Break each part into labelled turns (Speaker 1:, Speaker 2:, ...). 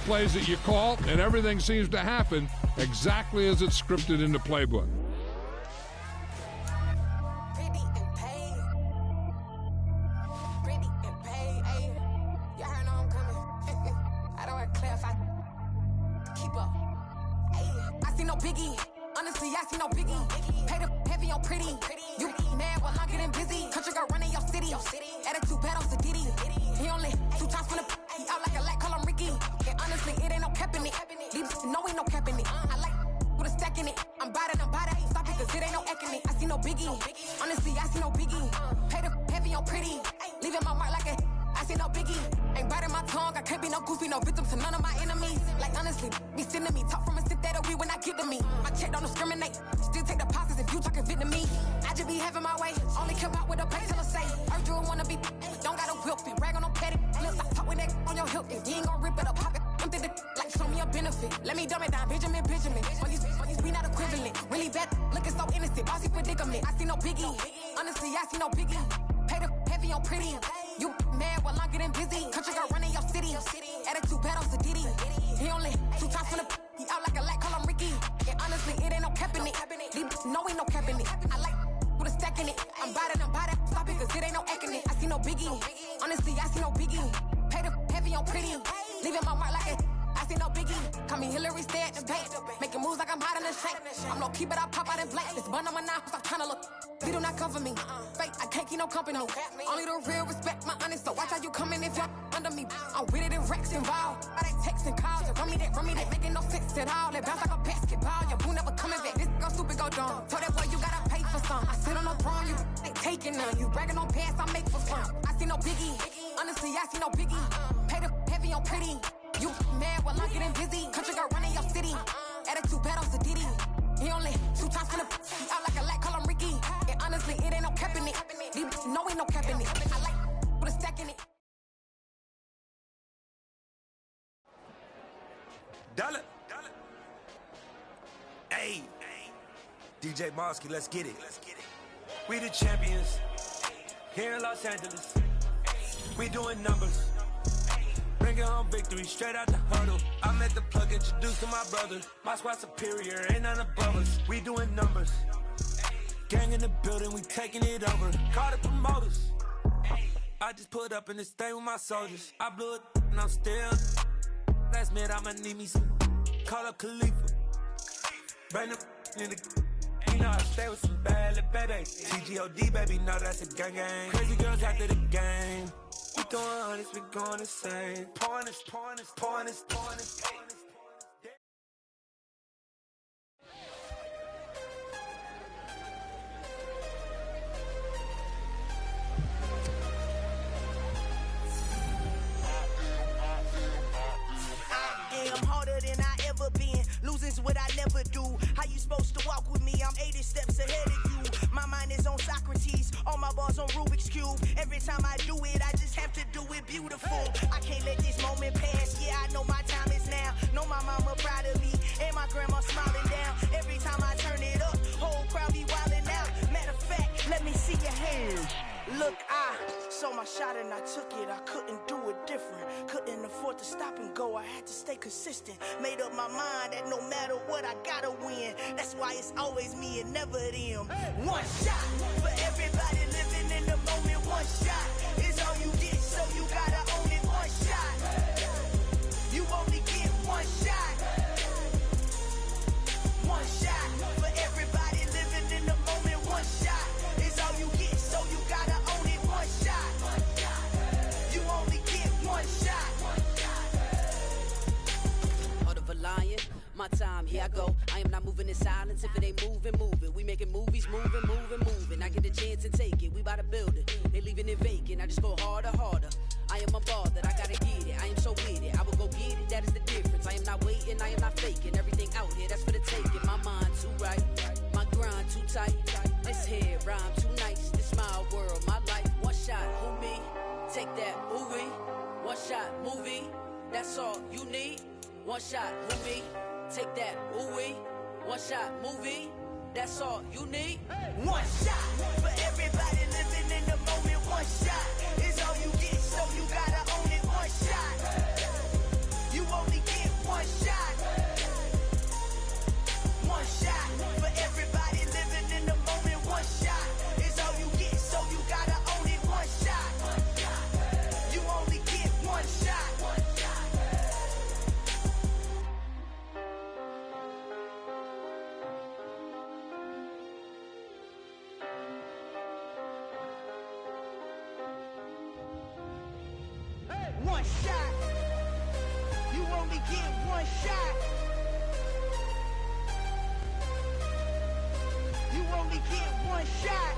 Speaker 1: plays that you call, and everything seems to happen exactly as it's scripted in the playbook.
Speaker 2: Honestly, I see no biggie. Pay the heavy on pretty. You mad while I'm getting busy. Country girl running your city. Attitude bad on Diddy. He only 2 times from the he out like a lack, call him Ricky. And honestly, it ain't no cap in it. These know ain't no cap in it. I like with a stack in it. I'm bad. Stop it, cause it ain't no eck in it. I see no biggie. Honestly, I see no biggie. Pay the heavy on pretty. Leaving my mark like a I see no biggie. Ain't biting my tongue. I can't be no goofy, no victim to none of my enemies. Like honestly, be sending me talk from a sit that'll be when I get to me. My check don't discriminate. Still take deposits if you talking Vietnamese. I just be having my way. Only care about what the pay tell her say. Heard you wanna be, don't gotta whip it. Rag on no petty. Lips, I talk with that on your hip. If you ain't gon' rip it up, pop it. Empty the like show me a benefit. Let me dumb it down, Benjamin. All these we not equivalent. Really bad, looking so innocent. Bossy predicament. I see no biggie. Honestly, I see no biggie. Pay the heavy on pretty. You mad while I'm getting busy. Country girl running your city. Attitude bad on Diddy. He only 2 times from the he out like a lack, call him Ricky. And honestly, it ain't no cap in it. These know ain't no cap in it. I like with a stack in it. I'm bad. Stop it, cause it ain't no eck in it. I see no biggie. Honestly, I see no biggie. Pay the heavy on pretty. Leaving my mark like a I see no biggie. Call me Hillary, stay at the bank. Making moves like I'm hot in the shank. I'm low key, but I pop out in blank. This bun on my knife, stop trying to look. They do not cover me. Fake, I can't keep no company. Only the real respect my honest. So watch how you coming if you're under me. I'm with it and Rex involved. I they texting calls. You run me that. Making no sense at all. They bounce like a basketball. Your boo never coming back. This go stupid, go dumb. Told that boy you gotta pay for some. I sit on no throne, you ain't taking none. You bragging on pants, I make for fun. I see no biggie. Honestly, I see no biggie. Pay the heavy on pretty. You mad while I'm getting busy. Country girl running your city. Attitude bad on Diddy. He only 2 times from the he out like a lack, call him Ricky. And honestly, it ain't no cap in it. These know ain't no cap in it. I like with a stack in it.
Speaker 3: Dollar. Hey. DJ Mosky, let's get it. We the champions. Here in Los Angeles. We doing numbers. Bringing home victory straight out the hurdle. I met the plug, introduced to my brother. My squad superior, ain't none above us. We doing numbers. Gang in the building, we taking it over. Call the promoters. I just put up in this thing with my soldiers. I blew it and I'm still. Last minute I'ma need me some. Call up Khalifa. Bring them in the. You know I stay with some bad little baby. TGOD baby, know that's a gang gang. Crazy girls after the game. We doing honest, we going insane. Pouring this.
Speaker 4: I'm harder than I ever been. Losing's what I never do. How you supposed to walk with me? I'm 80 steps ahead of you. My mind is on Socrates. All my bars on Rubik's Cube. Every time I do it, I just have to do it beautiful. I can't let this moment pass. Yeah, I know my time is now. Know my mama proud of me. And my grandma smiling down. Every time I turn it up, whole crowd be wildin' out. Matter of fact, let me see your hands. Look, I saw my shot and I took it. I couldn't do it different. Couldn't afford to stop and go. I had to stay consistent. Made up my mind that no matter what, I gotta win. That's why it's always me and never them. One shot for everybody living in the moment. One shot is all you get, so you gotta own it. One shot. You only get one shot. One shot for everybody living in the moment. One shot is all you get, so you gotta own it. One shot. You only get one shot.
Speaker 5: Heart of a lion, my time, here I go. I am not moving in silence. If it ain't moving. We making movies, moving. I get a chance and take it. We bout to build it. They leaving it vacant. I just go harder. I am a ball that I gotta get it. I am so with it. I will go get it. That is the difference. I am not waiting. I am not faking. Everything out here, that's for the taking. My mind too right. My grind too tight. This head rhyme too nice. This my world, my life. One shot, who me? Take that, movie. One shot, movie. That's all you need. One shot, who me? Take that, movie. One shot, movie. That's all you need.
Speaker 4: One shot for everybody living in the moment. One shot is all you get, so you gotta own it. One shot. You only get only get one shot. You only get one shot.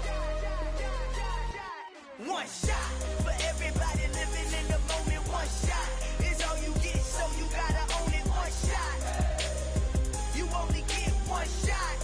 Speaker 4: One shot for everybody living in the moment. One shot is all you get, so you gotta own it. One shot. You only get one shot.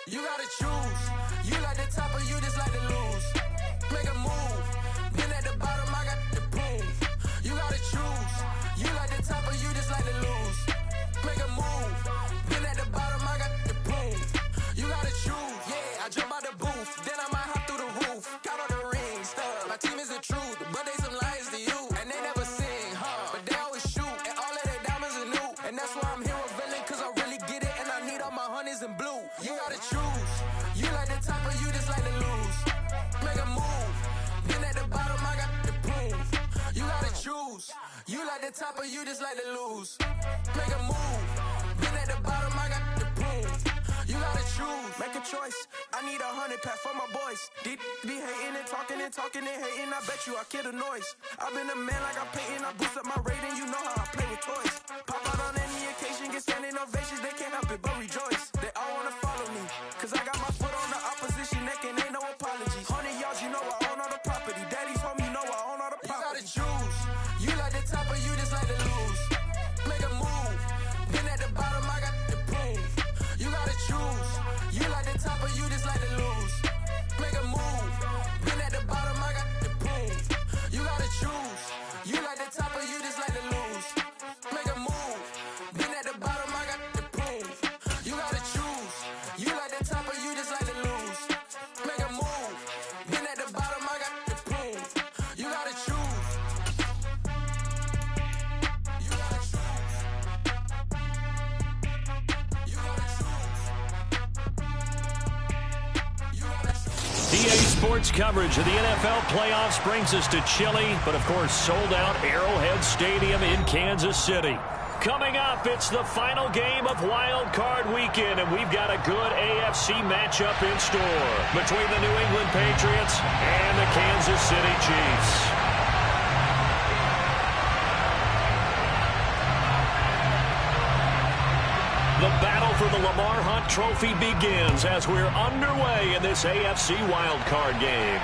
Speaker 3: You gotta choose. You like the top or you just like to lose. Make a move. Been at the bottom, I got the proof. You gotta choose. You like the top or you just like to lose. Make a move. Been at the bottom, I got the proof. You gotta choose. Yeah, I jump out the booth. Then I might hop through the roof. Got all the rings, stuff. My team is the truth, but they some liars to you. And they never sing, but they always shoot. And all of their diamonds are new. And that's why I'm here revealing, cause I really get it. And I need all my honeys in blue. You gotta choose. You like the top or you just like to lose. Make a move. Been at the bottom, I got the proof. You gotta choose. You like the top or you just like to lose. Make a move. Been at the bottom, I got the proof. You gotta choose. Make a choice. I need 100 pack for my boys. Be hating and talking and talking and hating. I bet you I kill the noise. I've been a man like I'm painting. I boost up my rating. You know how I play with toys. Pop out on any occasion, get standing ovations. They can't help it but rejoice. They all wanna follow me, cause I got my foot on the opposition neck and ain't no apologies. 100 yards, you know I own all the property. Daddy's home, you know I own all the property. You gotta choose. You like the top or you just like to lose. Make a move. Been at the bottom, I got the proof. You gotta choose. You like the top or you just like to lose. Make a move. Been at the bottom, I got the proof. You gotta choose. You like the top or you just like to lose. Make a move. Been at the bottom, I got the proof. You gotta choose. You like the top or you just like to lose. Make a move. Been at the bottom, I got the proof. You gotta choose. You gotta choose. You gotta choose. You gotta choose.
Speaker 6: EA Sports coverage of the NFL playoffs brings us to Chile, but of course sold out Arrowhead Stadium in Kansas City. Coming up, it's the final game of Wild Card Weekend, and we've got a good AFC matchup in store between the New England Patriots and the Kansas City Chiefs. The battle for the Lamar Hunt Trophy begins as we're underway in this AFC Wild Card game.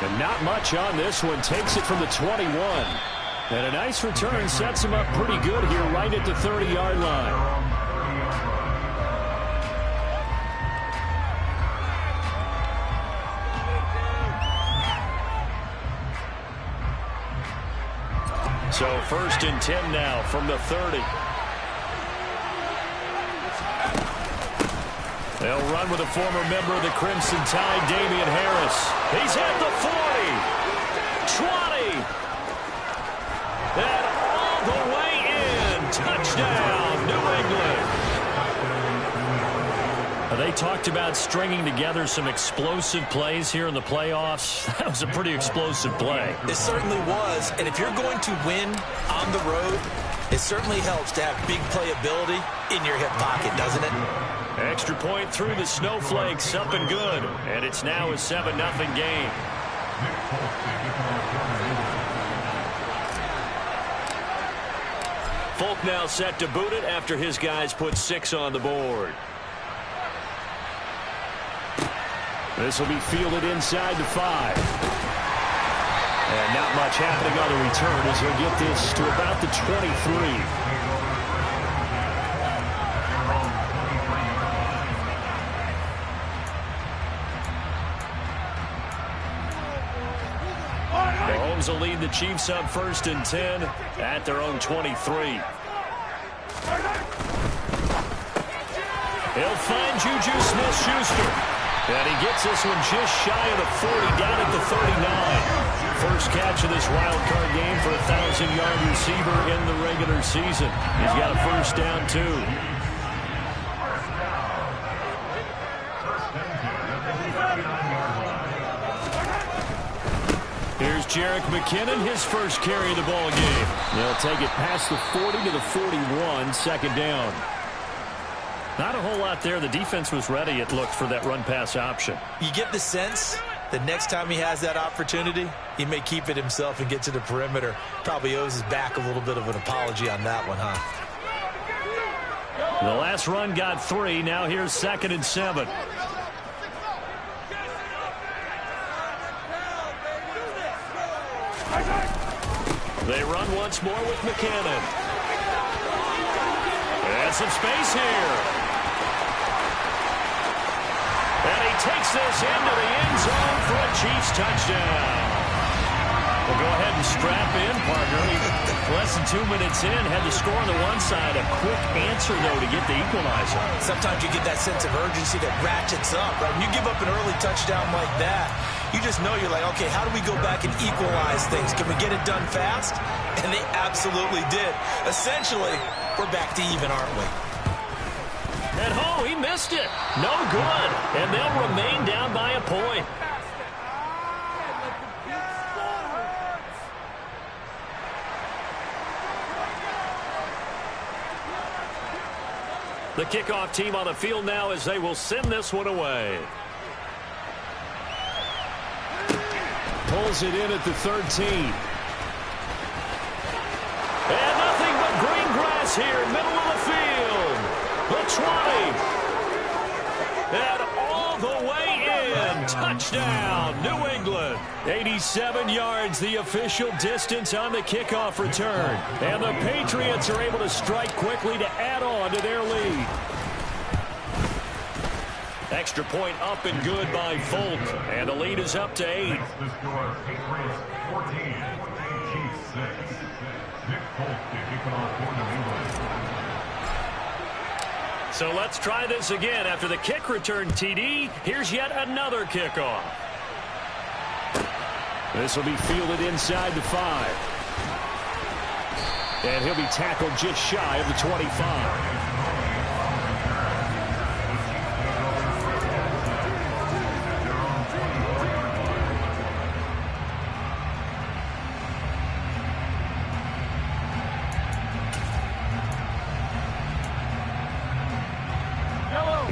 Speaker 6: And not much on this one. Takes it from the 21. And a nice return sets him up pretty good here right at the 30-yard line. So 1st and 10 now from the 30. They'll run with a former member of the Crimson Tide, Damian Harris. He's at the 40, 20, and all the way in. Touchdown, New England. They talked about stringing together some explosive plays here in the playoffs. That was a pretty explosive play.
Speaker 7: It certainly was, and if you're going to win on the road, it certainly helps to have big playability in your hip pocket, doesn't it?
Speaker 6: Extra point through the snowflakes, up and good. And it's now a 7-0 game. Folk now set to boot it after his guys put 6 on the board. This will be fielded inside the 5. And not much happening on the return as he'll get this to about the 23. Mahomes will lead the Chiefs up 1st and 10 at their own 23. He'll find Juju Smith-Schuster. And he gets this one just shy of the 40, down at the 39. First catch of this wild card game for a 1,000-yard receiver in the regular season. He's got a first down, too. Here's Jerick McKinnon, his first carry of the ball game. They'll take it past the 40 to the 41, second down. Not a whole lot there. The defense was ready, it looked, for that run-pass option.
Speaker 7: You get the sense the next time he has that opportunity, he may keep it himself and get to the perimeter. Probably owes his back a little bit of an apology on that one, huh?
Speaker 6: The last run got 3. Now here's 2nd and 7. They run once more with McKinnon. And some space here. And he takes this into the end zone for a Chiefs touchdown. Well, go ahead and strap in, partner. Less than 2 minutes in, had the score on the one side. A quick answer, though, to get the equalizer.
Speaker 7: Sometimes you get that sense of urgency that ratchets up, right? When you give up an early touchdown like that, you just know you're like, okay, how do we go back and equalize things? Can we get it done fast? And they absolutely did. Essentially, we're back to even, aren't we?
Speaker 6: And he missed it. No good. And they'll remain down by a point. The kickoff team on the field now as they will send this one away. Pulls it in at the 13. And nothing but green grass here, middle of the field. The 20. And all the way in. Touchdown, New England. 87 yards, the official distance on the kickoff return. And the Patriots are able to strike quickly to add on to their lead. Extra point up and good by Folk. And the lead is up to 8. So let's try this again. After the kick return TD, here's yet another kickoff. This will be fielded inside the 5. And he'll be tackled just shy of the 25.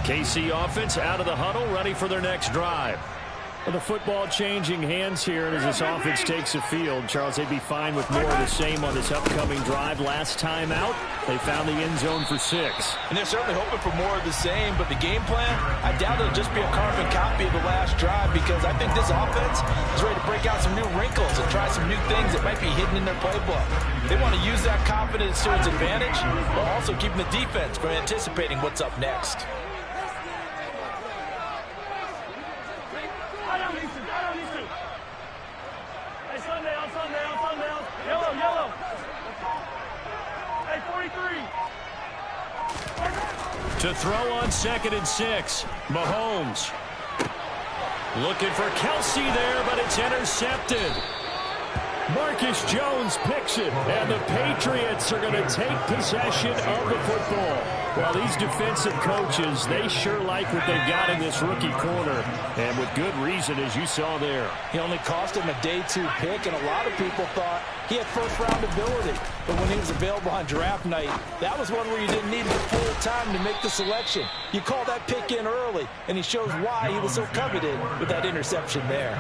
Speaker 6: KC offense out of the huddle, ready for their next drive. Well, the football changing hands here, and as this offense takes the field, Charles, they'd be fine with more of the same on this upcoming drive. Last time out, they found the end zone for 6.
Speaker 7: And they're certainly hoping for more of the same, but the game plan, I doubt it'll just be a carbon copy of the last drive, because I think this offense is ready to break out some new wrinkles and try some new things that might be hidden in their playbook. They want to use that confidence to its advantage, while also keeping the defense from anticipating what's up next.
Speaker 6: To throw on 2nd and 6. Mahomes. Looking for Kelsey there, but it's intercepted. Marcus Jones picks it, and the Patriots are going to take possession of the football. Well, these defensive coaches, they sure like what they've got in this rookie corner, and with good reason, as you saw there.
Speaker 7: He only cost him a day 2 pick, and a lot of people thought he had first-round ability. But when he was available on draft night, that was one where you didn't need the full time to make the selection. You call that pick in early, and he shows why he was so coveted with that interception there.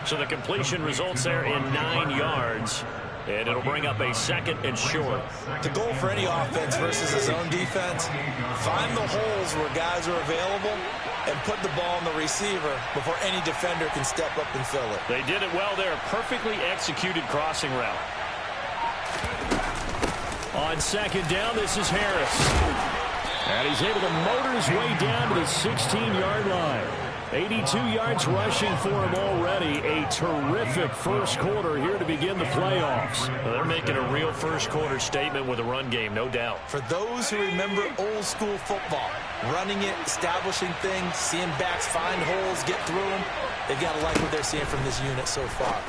Speaker 6: So the completion results there in 9 yards. And it'll bring up a 2nd and short.
Speaker 7: The goal for any offense versus his own defense, find the holes where guys are available and put the ball in the receiver before any defender can step up and fill it.
Speaker 6: They did it well there. Perfectly executed crossing route. On 2nd down, this is Harris. And he's able to motor his way down to the 16-yard line. 82 yards rushing for him already. A terrific first quarter here to begin the playoffs. Well, they're making a real first quarter statement with a run game, no doubt.
Speaker 7: For those who remember old school football, running it, establishing things, seeing backs find holes, get through them, they've got to like what they're seeing from this unit so far.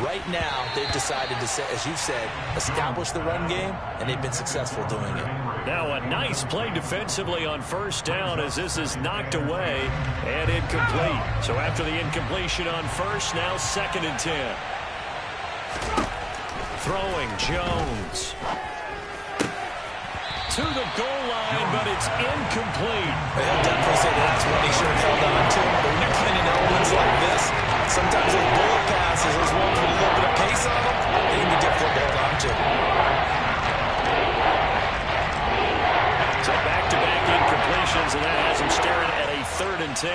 Speaker 7: Right now, they've decided to, as you said, establish the run game, and they've been successful doing it.
Speaker 6: Now a nice play defensively on 1st down as this is knocked away and incomplete. So after the incompletion on 1st, now 2nd and 10. Throwing Jones. To the goal line, but it's incomplete.
Speaker 7: They'll definitely say that's what he should have held on to. But when you're playing in elements like this, sometimes those bullet passes, those ones with a little bit of pace on them, they can be difficult to hold on to.
Speaker 6: So back-to-back incompletions, and that has him staring at a 3rd and 10.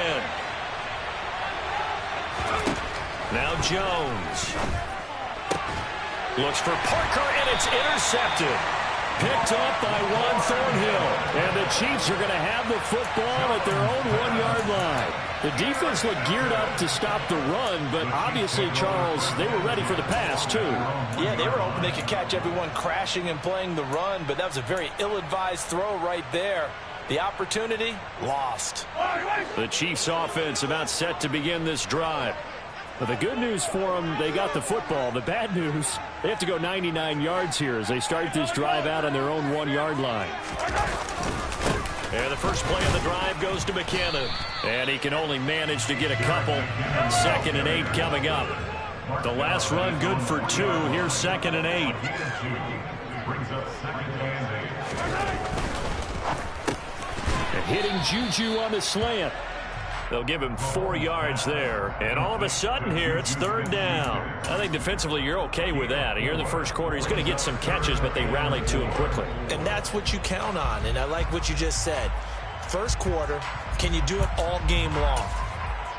Speaker 6: Now Jones. Looks for Parker, and it's intercepted. Picked up by Juan Thornhill. And the Chiefs are going to have the football at their own 1-yard line. The defense looked geared up to stop the run, but obviously, Charles, they were ready for the pass, too.
Speaker 7: Yeah, they were hoping they could catch everyone crashing and playing the run, but that was a very ill-advised throw right there. The opportunity, lost.
Speaker 6: The Chiefs' offense about set to begin this drive. But the good news for them, they got the football. The bad news, they have to go 99 yards here as they start this drive out on their own 1-yard line. And the first play of the drive goes to McKinnon. And he can only manage to get a couple. 2nd and 8 coming up. The last run good for 2. Here's 2nd and 8. And hitting Juju on the slant. They'll give him 4 yards there. And all of a sudden here, it's 3rd down. I think defensively you're okay with that. Here in the first quarter, he's going to get some catches, but they rallied to him quickly.
Speaker 7: And that's what you count on. And I like what you just said. First quarter, can you do it all game long?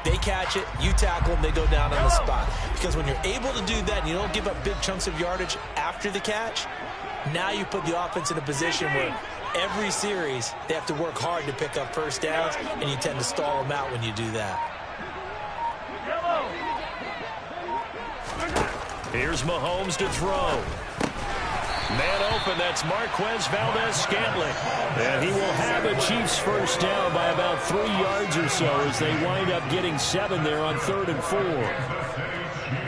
Speaker 7: They catch it, you tackle them, they go down on the spot. Because when you're able to do that and you don't give up big chunks of yardage after the catch, now you put the offense in a position where every series they have to work hard to pick up first downs, and you tend to stall them out when you do that.
Speaker 6: Here's Mahomes to throw. Man open, that's Marquez Valdez-Scantling. And he will have a Chiefs first down by about 3 yards or so as they wind up getting 7 there on 3rd and 4.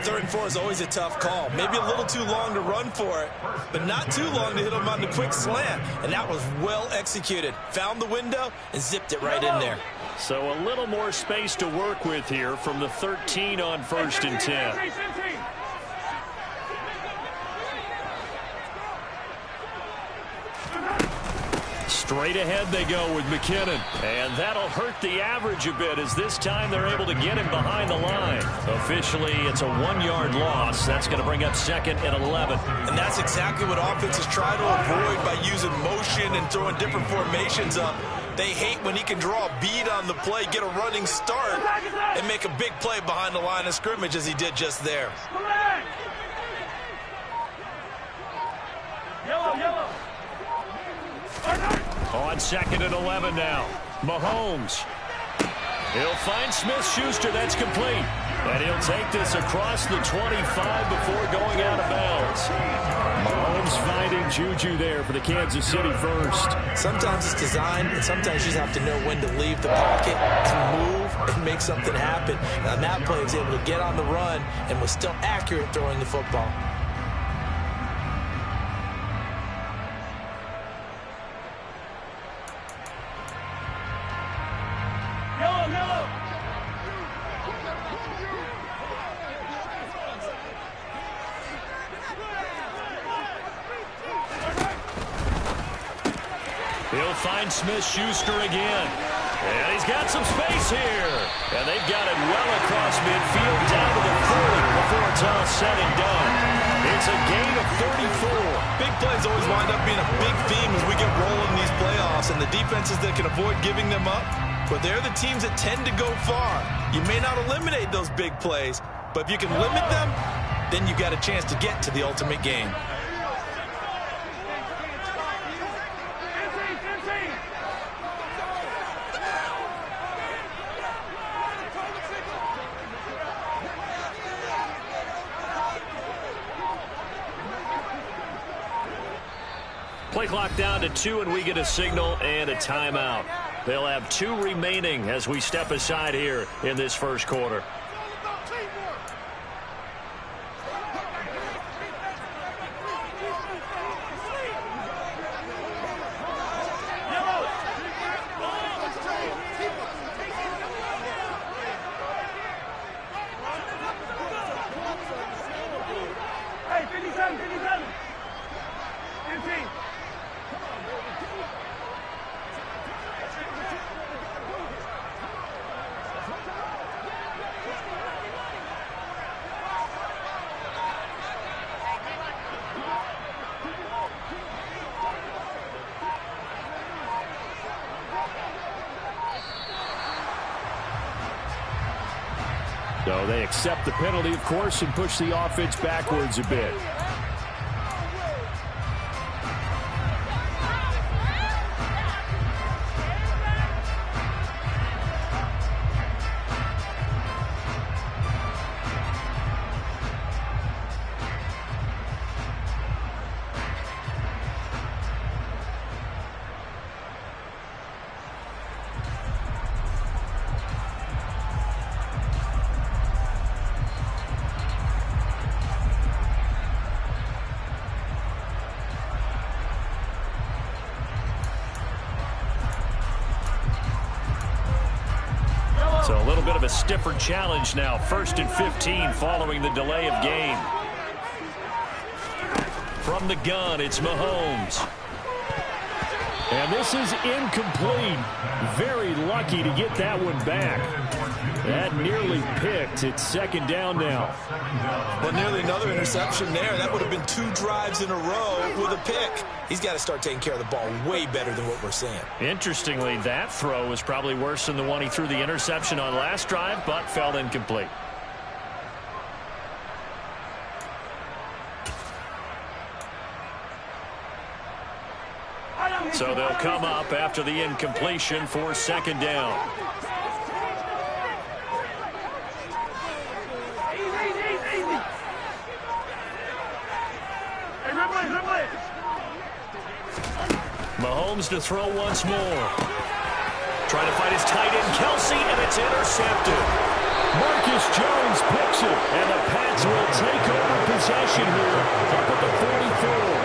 Speaker 7: 3rd and 4 is always a tough call. Maybe a little too long to run for it, but not too long to hit him on the quick slant. And that was well executed. Found the window and zipped it right in there.
Speaker 6: So a little more space to work with here from the 13 on 1st and 10. Straight ahead they go with McKinnon. And that'll hurt the average a bit as this time they're able to get him behind the line. Officially, it's a 1-yard loss. That's going to bring up 2nd and 11.
Speaker 7: And that's exactly what offenses try to avoid by using motion and throwing different formations up. They hate when he can draw a bead on the play, get a running start, and make a big play behind the line of scrimmage as he did just there.
Speaker 6: On 2nd and 11 now. Mahomes. He'll find Smith-Schuster. That's complete. And he'll take this across the 25 before going out of bounds. Mahomes finding Juju there for the Kansas City first.
Speaker 7: Sometimes it's designed, and sometimes you just have to know when to leave the pocket and move and make something happen. And on that play, he was able to get on the run and was still accurate throwing the football.
Speaker 6: He'll find Smith-Schuster again. And he's got some space here. And they've got it well across midfield down to the 40 before it's all said and done. It's a gain of 34.
Speaker 7: Big plays always wind up being a big theme as we get rolling in these playoffs. And the defenses that can avoid giving them up, but they're the teams that tend to go far. You may not eliminate those big plays, but if you can limit them, then you've got a chance to get to the ultimate game.
Speaker 6: Play clock down to 2, and we get a signal and a timeout. They'll have 2 remaining as we step aside here in this first quarter.
Speaker 8: Hey, 57.
Speaker 6: So they accept the penalty, of course, and push the offense backwards a bit. So a little bit of a stiffer challenge now. 1st and 15 following the delay of game. From the gun, it's Mahomes. And this is incomplete. Very lucky to get that one back. That nearly picked. It's 2nd down now.
Speaker 7: Well, nearly another interception there. That would have been 2 drives in a row with a pick. He's got to start taking care of the ball way better than what we're seeing. Interestingly, that throw was probably worse than the one he threw the interception on last drive, but fell incomplete. So they'll come up after the incompletion for 2nd down. Mahomes to throw once more. Trying to find his tight end, Kelsey, and it's intercepted.
Speaker 6: Marcus Jones picks it, and the Pats will take over possession here up at the 44.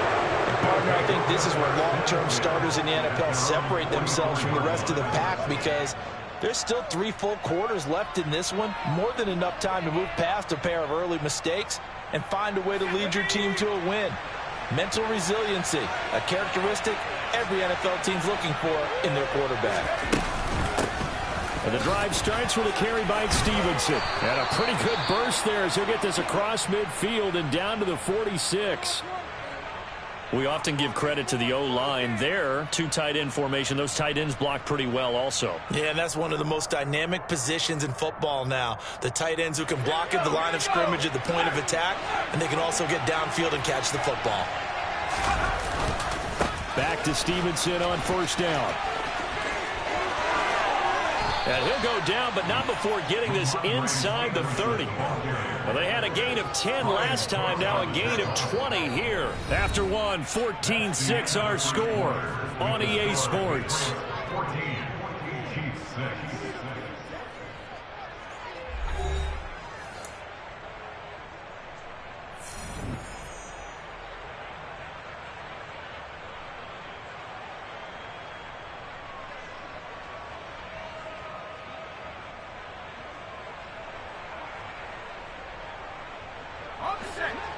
Speaker 7: Partner, I think this is where long-term starters in the NFL separate themselves from the rest of the pack, because there's still 3 full quarters left in this one. More than enough time to move past a pair of early mistakes and find a way to lead your team to a win. Mental resiliency, a characteristic every NFL team's looking for in their quarterback.
Speaker 6: And the drive starts with a carry by Stevenson. And a pretty good burst there as he'll get this across midfield and down to the 46. We often give credit to the O-line there. 2 tight end formation. Those tight ends block pretty well also.
Speaker 7: Yeah, and that's one of the most dynamic positions in football now. The tight ends who can block at the line of scrimmage at the point of attack, and they can also get downfield and catch the football.
Speaker 6: Back to Stevenson on 1st down. And he'll go down, but not before getting this inside the 30. Well, they had a gain of 10 last time, now a gain of 20 here. After one, 14-6 our score on EA Sports.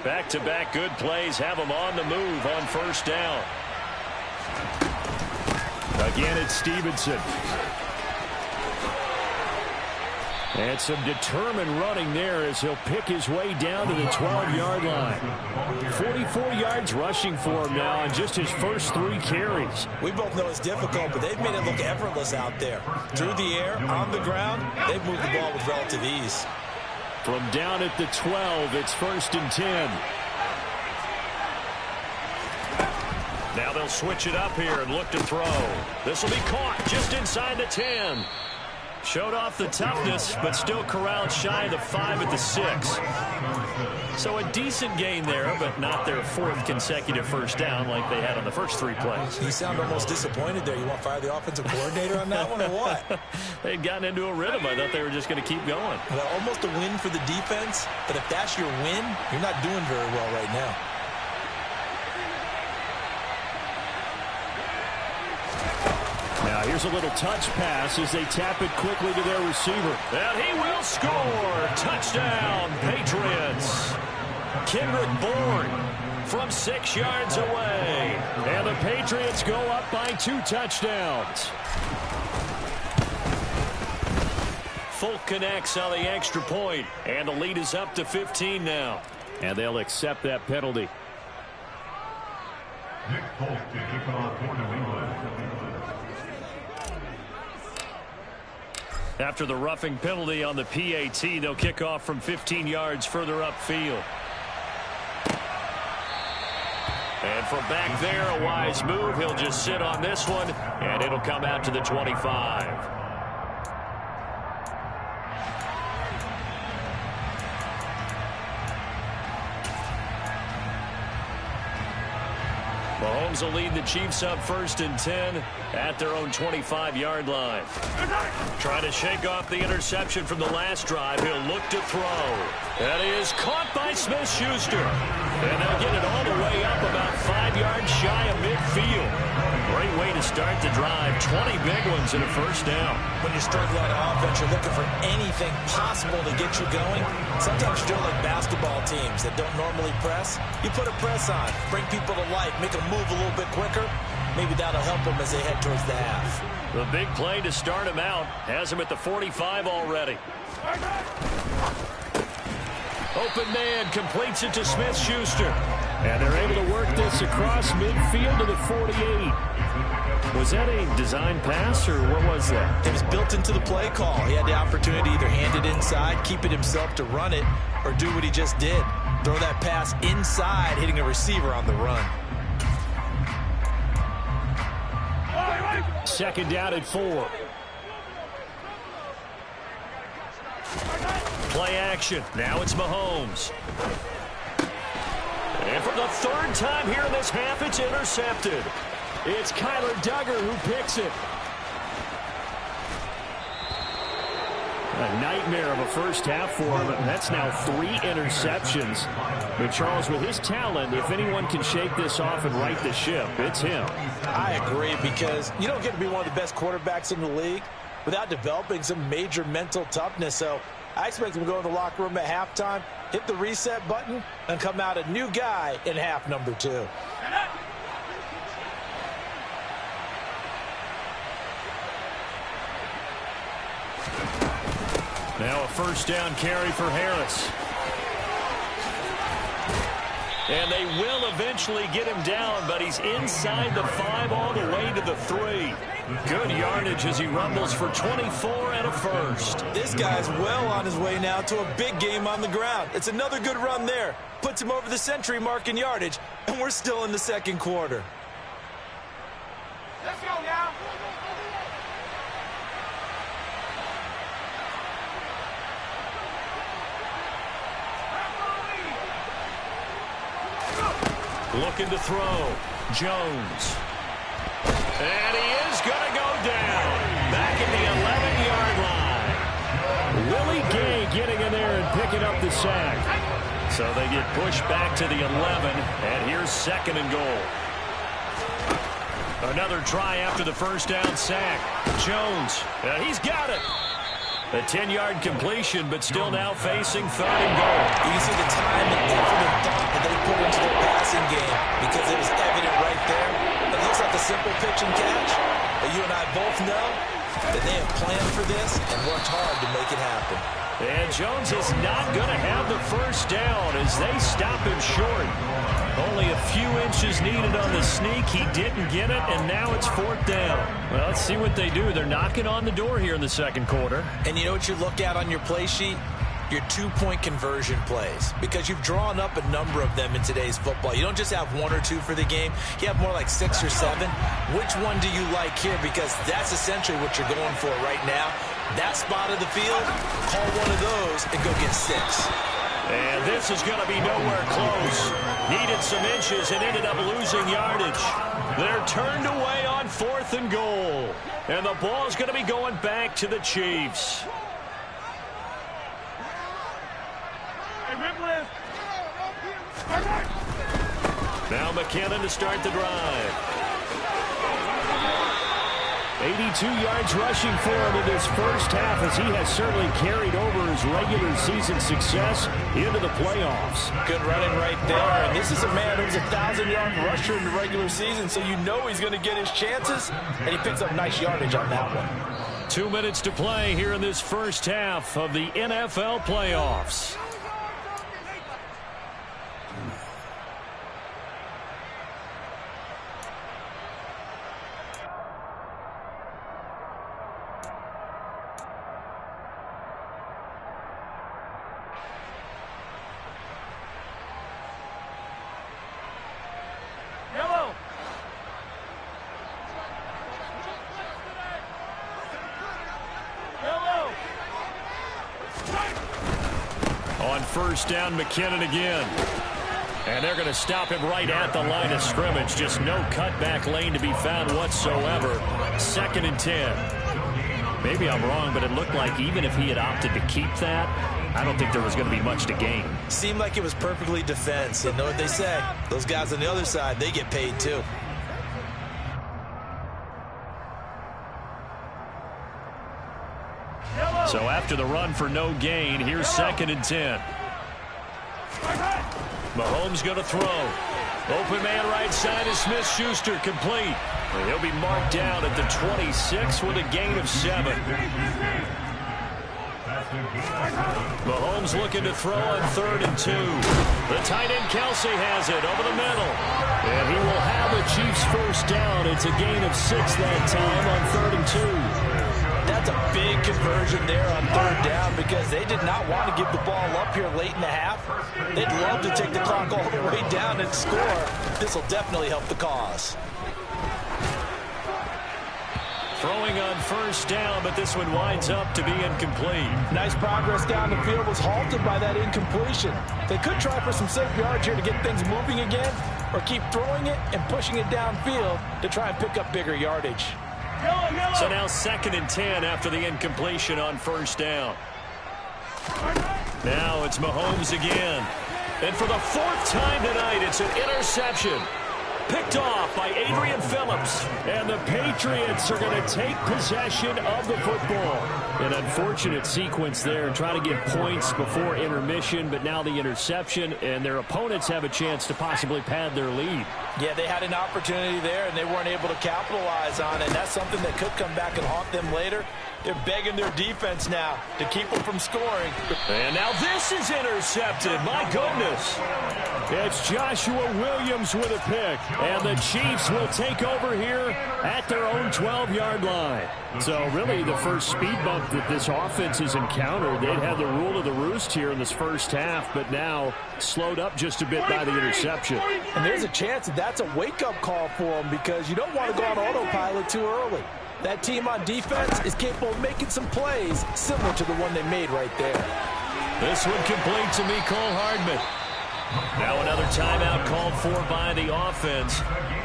Speaker 6: Back-to-back good plays have them on the move on 1st down. Again, it's Stevenson. And some determined running there as he'll pick his way down to the 12-yard line. 44 yards rushing for him now on just his first 3 carries.
Speaker 7: We both know it's difficult, but they've made it look effortless out there. Through the air, on the ground, they've moved the ball with relative ease.
Speaker 6: From down at the 12, it's 1st and 10. Now they'll switch it up here and look to throw. This will be caught just inside the 10. Showed off the toughness, but still corralled shy of the 5 at the 6. So a decent gain there, but not their 4th consecutive 1st down like they had on the first 3 plays.
Speaker 7: You sound almost disappointed there. You want to fire the offensive coordinator on that one or what?
Speaker 6: They'd gotten into a rhythm. I thought they were just going to keep going.
Speaker 7: Well, almost a win for the defense, but if that's your win, you're not doing very well right now.
Speaker 6: Now here's a little touch pass as they tap it quickly to their receiver. And he will score. Touchdown, Patriots. Kendrick Bourne from 6 yards away. And the Patriots go up by 2 touchdowns. Folk connects on the extra point, and the lead is up to 15 now. And they'll accept that penalty.
Speaker 8: Nick Folk to kick off for New England.
Speaker 6: After the roughing penalty on the PAT, they'll kick off from 15 yards further upfield. And from back there, a wise move. He'll just sit on this one, and it'll come out to the 25. Mahomes will lead the Chiefs up 1st and 10 at their own 25-yard line. Trying to shake off the interception from the last drive. He'll look to throw. That is caught by Smith-Schuster. And they'll get it all the way up about 5 yards shy of midfield. Great way to start the drive. 20 big ones and a first down.
Speaker 7: When you're struggling on offense, you're looking for anything possible to get you going. Sometimes you're doing like basketball teams that don't normally press. You put a press on, bring people to life, make them move a little bit quicker. Maybe that'll help them as they head towards the half.
Speaker 6: The big play to start him out has him at the 45 already. Open man completes it to Smith-Schuster. And they're able to work this across midfield to the 48. Was that a design pass, or what was that?
Speaker 7: It was built into the play call. He had the opportunity to either hand it inside, keep it himself to run it, or do what he just did. Throw that pass inside, hitting a receiver on the run.
Speaker 6: 2nd down and 4. Play action. Now it's Mahomes. And for the 3rd time here in this half, it's intercepted. It's Kyler Duggar who picks it. A nightmare of a first half for him. That's now 3 interceptions. But Charles, with his talent, if anyone can shake this off and right the ship, it's him.
Speaker 7: I agree, because you don't get to be one of the best quarterbacks in the league without developing some major mental toughness. So I expect him to go in the locker room at halftime, hit the reset button, and come out a new guy in half number 2.
Speaker 6: Now a first down carry for Harris. And they will eventually get him down, but he's inside the 5 all the way to the 3. Good yardage as he rumbles for 24 and a first.
Speaker 7: This guy's well on his way now to a big game on the ground. It's another good run there. Puts him over the century mark in yardage, and we're still in the 2nd quarter.
Speaker 3: Let's go now.
Speaker 6: Looking to throw. Jones. And he is going to go down. Back at the 11-yard line. Willie Gay getting in there and picking up the sack. So they get pushed back to the 11. And here's 2nd and goal. Another try after the first down sack. Jones. He's got it. A 10-yard completion, but still now facing 3rd and goal.
Speaker 7: You can see the time and effort and thought that they put into their passing game, because it was evident right there. It looks like a simple pitch and catch, but you and I both know that they have planned for this and worked hard to make it happen.
Speaker 6: And Jones is not going to have the first down as they stop him short. Only a few inches needed on the sneak. He didn't get it, and now it's 4th down. Well, let's see what they do. They're knocking on the door here in the 2nd quarter.
Speaker 7: And you know what you look at on your play sheet? Your 2-point conversion plays, because you've drawn up a number of them in today's football. You don't just have 1 or 2 for the game. You have more like 6 or 7. Which one do you like here? Because that's essentially what you're going for right now. That spot of the field, call one of those and go get 6.
Speaker 6: And this is going to be nowhere close. Needed some inches and ended up losing yardage. They're turned away on 4th and goal. And the ball's going to be going back to the Chiefs. Now McKinnon to start the drive. 82 yards rushing for him in this first half, as he has certainly carried over his regular season success into the playoffs.
Speaker 7: Good running right there. And this is a man who's a 1,000-yard rusher in the regular season, so you know he's going to get his chances, and he picks up nice yardage on that one.
Speaker 6: 2 minutes to play here in this first half of the NFL playoffs. first down, McKinnon again. And they're going to stop him right at the line of scrimmage. Just no cutback lane to be found whatsoever. 2nd and 10. Maybe I'm wrong, but it looked like even if he had opted to keep that, I don't think there was going to be much to gain.
Speaker 7: Seemed like it was perfectly defense. And know what they say? Those guys on the other side, they get paid too.
Speaker 6: So after the run for no gain, here's 2nd and 10. Mahomes going to throw. Open man right side is Smith-Schuster, complete. And he'll be marked down at the 26 with a gain of 7. Mahomes looking to throw on 3rd and 2. The tight end Kelsey has it over the middle. And he will have the Chiefs first down. It's a gain of 6 that time on 3rd and 2.
Speaker 7: That's a big conversion there on 3rd down because they did not want to give the ball up here late in the half. They'd love to take the clock all the way down and score. This will definitely help the cause.
Speaker 6: Throwing on 1st down, but this one winds up to be incomplete.
Speaker 7: Nice progress down the field was halted by that incompletion. They could try for some safe yards here to get things moving again, or keep throwing it and pushing it downfield to try and pick up bigger yardage.
Speaker 6: So now 2nd and 10 after the incompletion on 1st down. Now it's Mahomes again. And for the 4th time tonight, it's an interception. Picked off by Adrian Phillips. And the Patriots are going to take possession of the football. An unfortunate sequence there, trying to get points before intermission, but now the interception, and their opponents have a chance to possibly pad their lead.
Speaker 7: Yeah, they had an opportunity there, and they weren't able to capitalize on it. And that's something that could come back and haunt them later. They're begging their defense now to keep them from scoring.
Speaker 6: And now this is intercepted. My goodness. It's Joshua Williams with a pick. And the Chiefs will take over here at their own 12-yard line. So really the first speed bump that this offense has encountered. They'd had the rule of the roost here in this first half, but now slowed up just a bit by the interception.
Speaker 7: And there's a chance that that's a wake-up call for them because you don't want to go on autopilot too early. That team on defense is capable of making some plays similar to the one they made right there.
Speaker 6: This one complete to Mecole Hardman. Now another timeout called for by the offense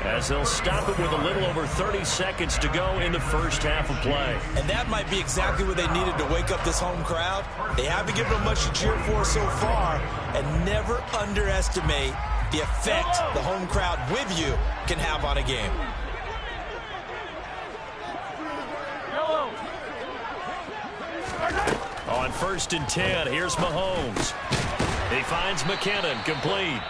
Speaker 6: as they'll stop it with a little over 30 seconds to go in the first half of play.
Speaker 7: And that might be exactly what they needed to wake up this home crowd. They haven't given them much to cheer for so far, and never underestimate the effect the home crowd with you can have on a game.
Speaker 6: On 1st and 10, here's Mahomes. He finds McKinnon, complete.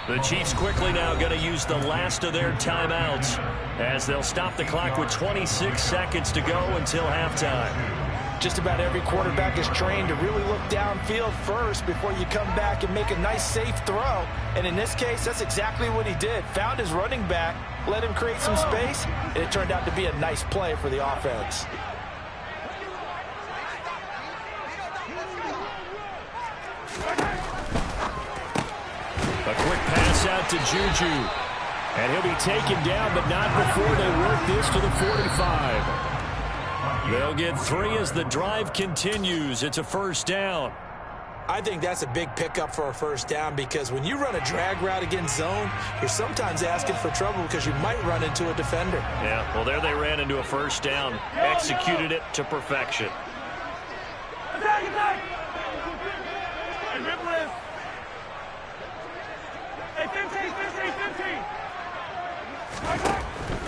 Speaker 6: The Chiefs quickly now going to use the last of their timeouts as they'll stop the clock with 26 seconds to go until halftime.
Speaker 7: Just about every quarterback is trained to really look downfield first before you come back and make a nice, safe throw. And in this case, that's exactly what he did. Found his running back, let him create some space, and it turned out to be a nice play for the offense.
Speaker 6: A quick pass out to Juju. And he'll be taken down, but not before they work this to the 45. They'll get 3 as the drive continues. It's a first down.
Speaker 7: I think that's a big pickup for a first down because when you run a drag route against zone, you're sometimes asking for trouble because you might run into a defender.
Speaker 6: Yeah, well, there they ran into a first down. Executed it to perfection.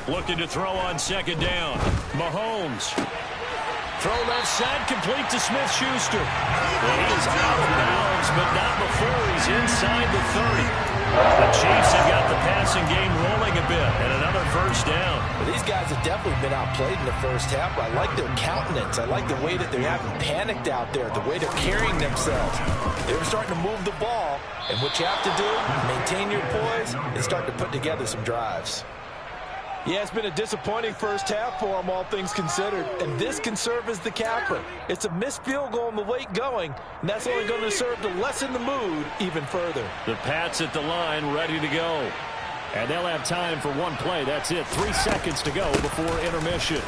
Speaker 6: Looking to throw on 2nd down. Mahomes. Throw left side, complete to Smith-Schuster. Well, he is out of bounds, but not before he's inside the 30. The Chiefs have got the passing game rolling a bit, and another first down.
Speaker 7: Well, these guys have definitely been outplayed in the first half, but I like their countenance. I like the way that they haven't panicked out there, the way they're carrying themselves. They were starting to move the ball, and what you have to do, maintain your poise and start to put together some drives. Yeah, it's been a disappointing first half for them, all things considered. And this can serve as the capper. It's a missed field goal in the late going, and that's only going to serve to lessen the mood even further.
Speaker 6: The Pats at the line, ready to go. And they'll have time for one play. That's it. 3 seconds to go before intermission.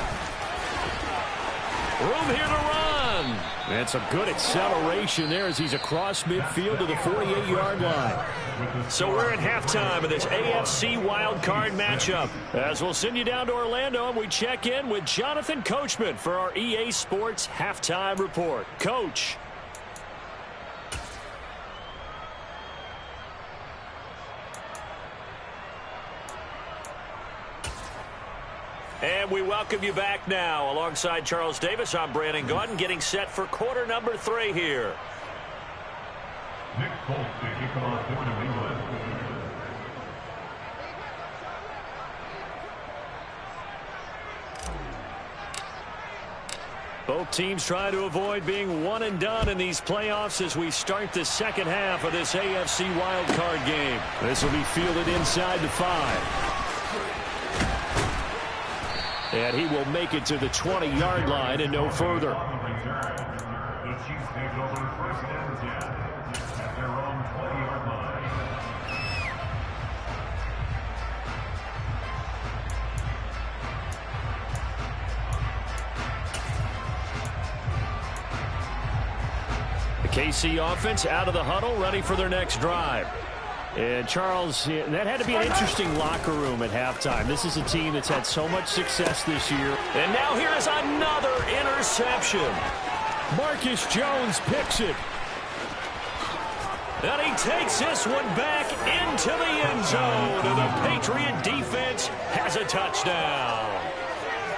Speaker 6: Room here to run. And some good acceleration there as he's across midfield to the 48-yard line. So we're at halftime of this AFC wildcard matchup. As we'll send you down to Orlando, and we check in with Jonathan Coachman for our EA Sports Halftime Report. Coach. And we welcome you back now. Alongside Charles Davis, I'm Brandon Gaudin, getting set for quarter number 3 here. Both teams trying to avoid being one and done in these playoffs as we start the second half of this AFC wildcard game. This will be fielded inside the 5. And he will make it to the 20-yard line and no further.
Speaker 8: The Chiefs take over first and 10 at their own 20-yard line.
Speaker 6: The KC offense out of the huddle, ready for their next drive. And Charles, that had to be an interesting locker room at halftime. This is a team that's had so much success this year. And now here is another interception. Marcus Jones picks it. And he takes this one back into the end zone. And the Patriot defense has a touchdown.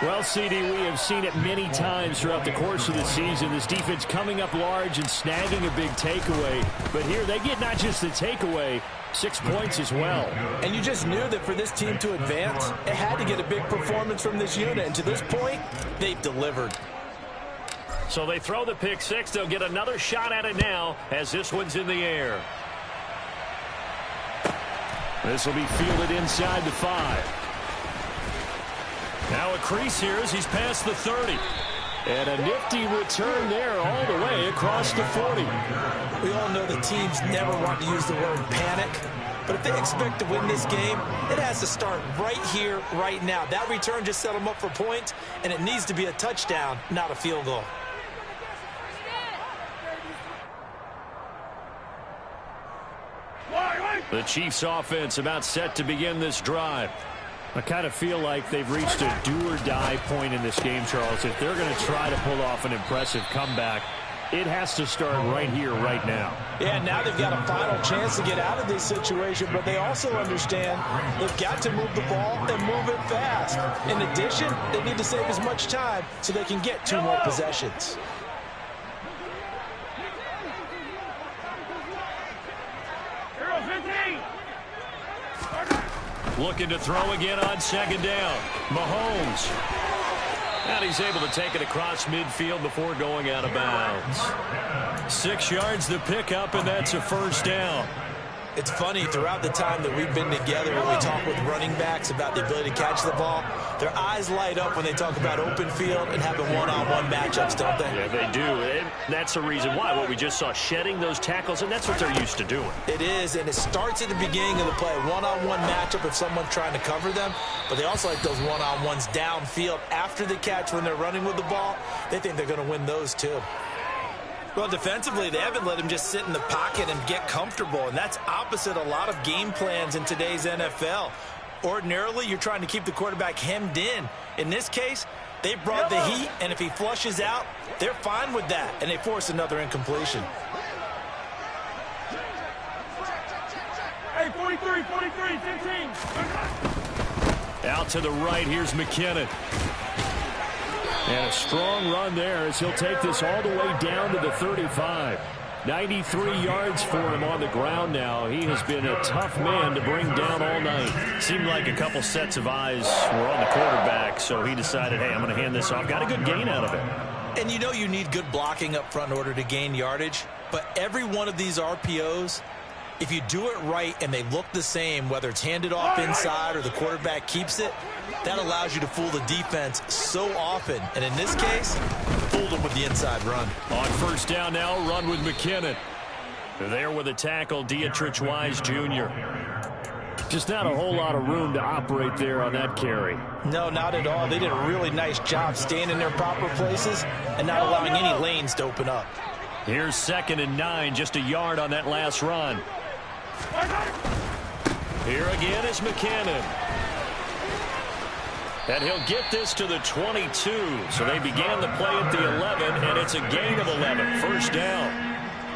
Speaker 6: Well, CD, we have seen it many times throughout the course of the season. This defense coming up large and snagging a big takeaway. But here they get not just the takeaway, 6 points as well.
Speaker 7: And you just knew that for this team to advance, it had to get a big performance from this unit. And to this point, they've delivered.
Speaker 6: So they throw the pick 6. They'll get another shot at it now as this one's in the air. This will be fielded inside the 5. Now a crease here as he's past the 30. And a nifty return there all the way across the 40.
Speaker 7: We all know the teams never want to use the word panic. But if they expect to win this game, it has to start right here, right now. That return just set them up for points, and it needs to be a touchdown, not a field goal.
Speaker 6: The Chiefs offense about set to begin this drive. I kind of feel like they've reached a do-or-die point in this game, Charles. If they're going to try to pull off an impressive comeback, it has to start right here, right now.
Speaker 7: Yeah, now they've got a final chance to get out of this situation, but they also understand they've got to move the ball and move it fast. In addition, they need to save as much time so they can get 2 more possessions.
Speaker 6: Looking to throw again on second down. Mahomes. And he's able to take it across midfield before going out of bounds. 6 yards the pickup, and that's a first down.
Speaker 7: It's funny, throughout the time that we've been together, when we talk with running backs about the ability to catch the ball, their eyes light up when they talk about open field and having one-on-one matchups, don't they?
Speaker 6: Yeah, they do. And that's the reason why. What we just saw, shedding those tackles, and that's what they're used to doing.
Speaker 7: It is, and it starts at the beginning of the play. One-on-one matchup if someone's trying to cover them, but they also like those one-on-ones downfield after the catch when they're running with the ball. They think they're going to win those, too. Well, defensively, they haven't let him just sit in the pocket and get comfortable, and that's opposite a lot of game plans in today's NFL. Ordinarily, you're trying to keep the quarterback hemmed in. In this case, they brought the heat, and if he flushes out, they're fine with that, and they force another incompletion.
Speaker 8: Hey, 43, 15.
Speaker 6: Out to the right, here's McKinnon. And a strong run there as he'll take this all the way down to the 35. 93 yards for him on the ground now. He has been a tough man to bring down all night. Seemed like a couple sets of eyes were on the quarterback, so he decided, hey, I'm going to hand this off. Got a good gain out of it.
Speaker 7: And you know you need good blocking up front in order to gain yardage, but every one of these RPOs, if you do it right and they look the same, whether it's handed off inside or the quarterback keeps it, that allows you to fool the defense so often. And in this case, fooled them with the inside run.
Speaker 6: On first down now, run with McKinnon. There with a tackle, Dietrich Wise Jr. Just not a whole lot of room to operate there on that carry.
Speaker 7: No, not at all. They did a really nice job staying in their proper places and not allowing any lanes to open up.
Speaker 6: Here's 2nd and 9, just a yard on that last run. Here again is McKinnon. And he'll get this to the 22. So they began the play at the 11, and it's a gain of 11. First down.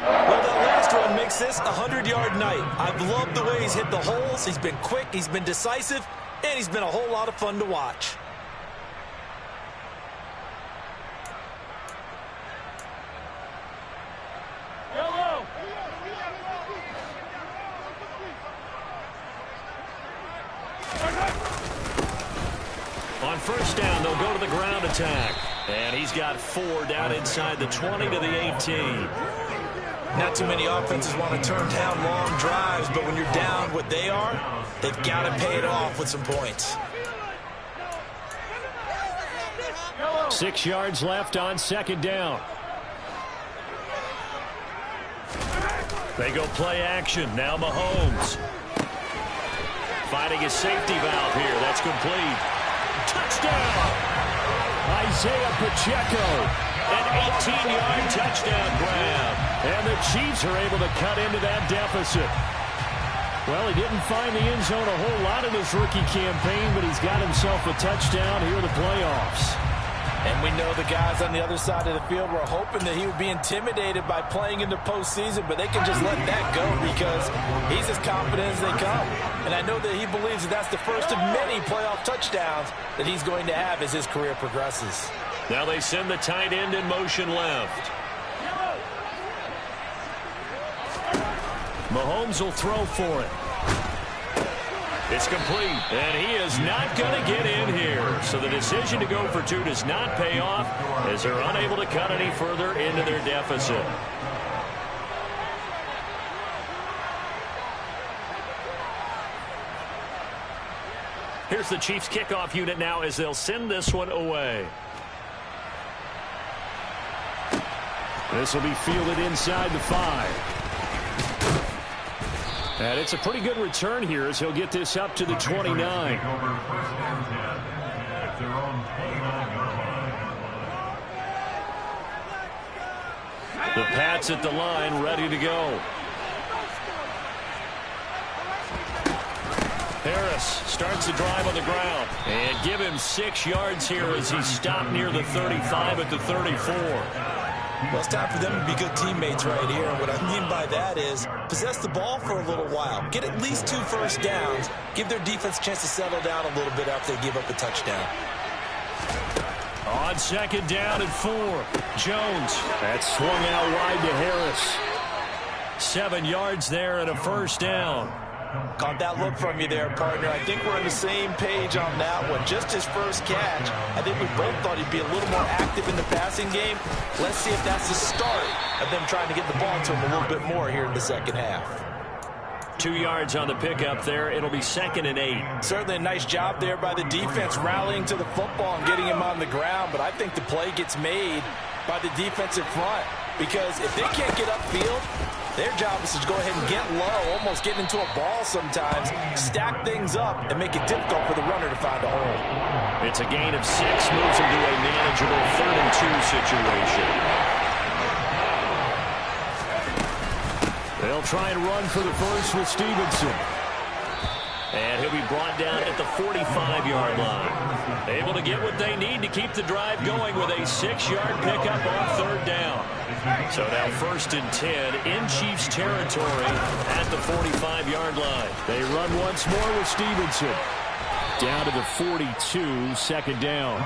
Speaker 7: Well, that last run makes this a 100-yard night. I've loved the way he's hit the holes. He's been quick, he's been decisive, and he's been a whole lot of fun to watch.
Speaker 6: Hello. On first down, they'll go to the ground attack. And he's got 4 down inside the 20 to the 18.
Speaker 7: Not too many offenses want to turn down long drives, but when you're down what they are, they've got to pay it off with some points.
Speaker 6: 6 yards left on 2nd down. They go play action. Now Mahomes. Finding his safety valve here. That's complete. Touchdown! Isaiah Pacheco. An 18-yard touchdown grab. And the Chiefs are able to cut into that deficit. Well, he didn't find the end zone a whole lot in this rookie campaign, but he's got himself a touchdown here in the playoffs.
Speaker 7: And we know the guys on the other side of the field were hoping that he would be intimidated by playing in the postseason, but they can just let that go because he's as confident as they come. And I know that he believes that that's the first of many playoff touchdowns that he's going to have as his career progresses.
Speaker 6: Now they send the tight end in motion left. Mahomes will throw for it. It's complete, and he is not going to get in here. So the decision to go for 2 does not pay off as they're unable to cut any further into their deficit. Here's the Chiefs kickoff unit now as they'll send this one away. This will be fielded inside the 5. And it's a pretty good return here as he'll get this up to the 29. The Pats at the line, ready to go. Harris starts the drive on the ground. And give him 6 yards here as he's stopped near the 35 at the 34.
Speaker 7: Well, it's time for them to be good teammates right here. And what I mean by that is possess the ball for a little while. Get at least 2 first downs. Give their defense a chance to settle down a little bit after they give up a touchdown.
Speaker 6: On 2nd down and 4. Jones. That's swung out wide to Harris. 7 yards there and a first down.
Speaker 7: Caught that look from you there, partner. I think we're on the same page on that one. Just his first catch. I think we both thought he'd be a little more active in the passing game. Let's see if that's the start of them trying to get the ball to him a little bit more here in the second half.
Speaker 6: 2 yards on the pickup there. It'll be 2nd and 8.
Speaker 7: Certainly a nice job there by the defense rallying to the football and getting him on the ground. But I think the play gets made by the defensive front. Because if they can't get upfield, their job is to go ahead and get low, almost get into a ball sometimes, stack things up, and make it difficult for the runner to find a hole.
Speaker 6: It's a gain of 6, moves him to a manageable 3rd and 2 situation. They'll try and run for the first with Stevenson. And he'll be brought down at the 45-yard line. Able to get what they need to keep the drive going with a 6-yard pickup on 3rd down. So now 1st and 10 in Chiefs territory at the 45-yard line. They run once more with Stevenson. Down to the 42, 2nd down.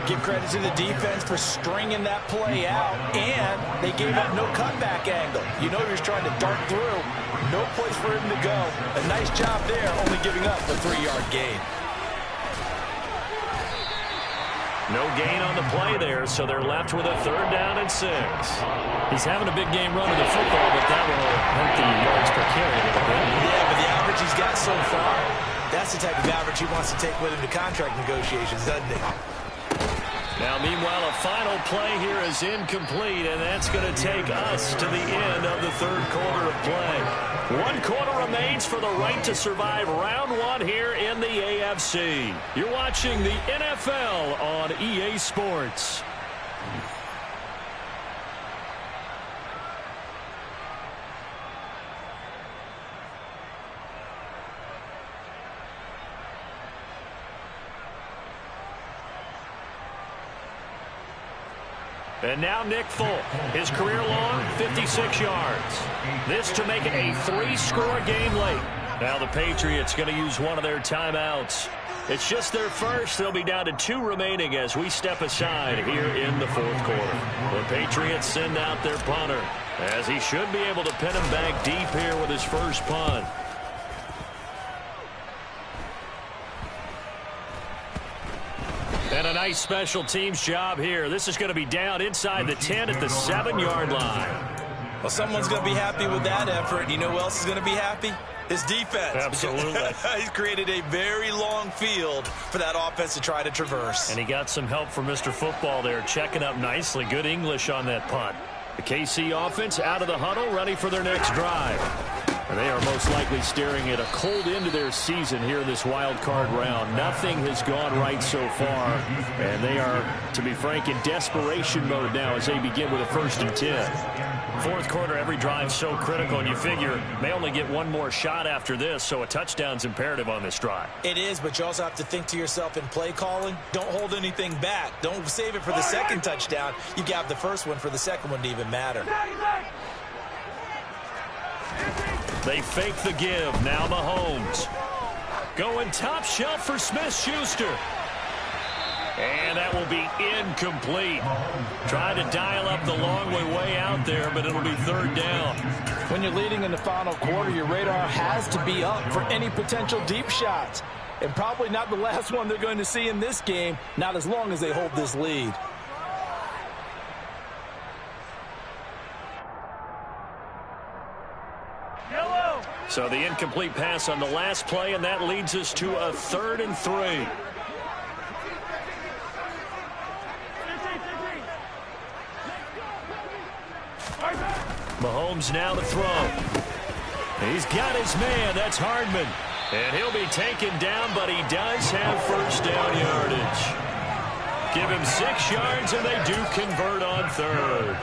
Speaker 7: Give credit to the defense for stringing that play out, and they gave up no cutback angle. You know he was trying to dart through. No place for him to go. A nice job there, only giving up a 3-yard gain.
Speaker 6: No gain on the play there, so they're left with a 3rd down and 6. He's having a big game running the football, but that will hurt the yards per carry a little bit.
Speaker 7: Yeah, but the average he's got so far, that's the type of average he wants to take with him to contract negotiations, doesn't he?
Speaker 6: Now, meanwhile, a final play here is incomplete, and that's going to take us to the end of the third quarter of play. 1 quarter remains for the right to survive round 1 here in the AFC. You're watching the NFL on EA Sports. And now Nick Folk, his career long, 56 yards. This to make it a 3-score game late. Now the Patriots going to use one of their timeouts. It's just their first. They'll be down to 2 remaining as we step aside here in the fourth quarter. The Patriots send out their punter, as he should be able to pin him back deep here with his first punt. And a nice special teams job here. This is going to be down inside the 10 at the 7-yard line.
Speaker 7: Well, someone's going to be happy with that effort. You know who else is going to be happy? His defense.
Speaker 6: Absolutely.
Speaker 7: He's created a very long field for that offense to try to traverse.
Speaker 6: And he got some help from Mr. Football there, checking up nicely. Good English on that punt. The KC offense out of the huddle, ready for their next drive. And they are most likely staring at a cold end to their season here in this wild card round. Nothing has gone right so far, and they are, to be frank, in desperation mode now as they begin with a 1st and 10. Fourth quarter, every drive so critical, and you figure they only get one more shot after this, so a touchdown's imperative on this drive.
Speaker 7: It is, but you also have to think to yourself in play calling, don't hold anything back. Don't save it for the second touchdown. You can have the first one for the second one to even matter.
Speaker 6: They fake the give. Now Mahomes. Going top shelf for Smith-Schuster. And that will be incomplete. Trying to dial up the long way out there, but it'll be 3rd down.
Speaker 7: When you're leading in the final quarter, your radar has to be up for any potential deep shots. And probably not the last one they're going to see in this game, not as long as they hold this lead.
Speaker 6: So the incomplete pass on the last play, and that leads us to a 3rd and 3. Mahomes now to throw. He's got his man. That's Hardman. And he'll be taken down, but he does have 1st down yardage. Give him 6 yards, and they do convert on 3rd.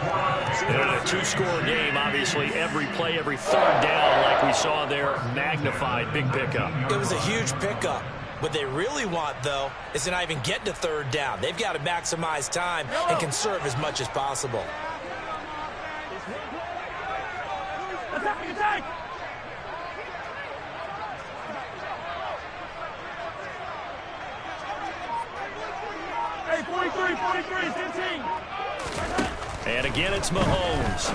Speaker 6: In a 2-score game, obviously, every play, every 3rd down, like we saw there, magnified, big pickup.
Speaker 7: It was a huge pickup. What they really want, though, is to not even get to 3rd down. They've got to maximize time and conserve as much as possible.
Speaker 9: Attack! Hey, 43, 15.
Speaker 6: And again, it's Mahomes.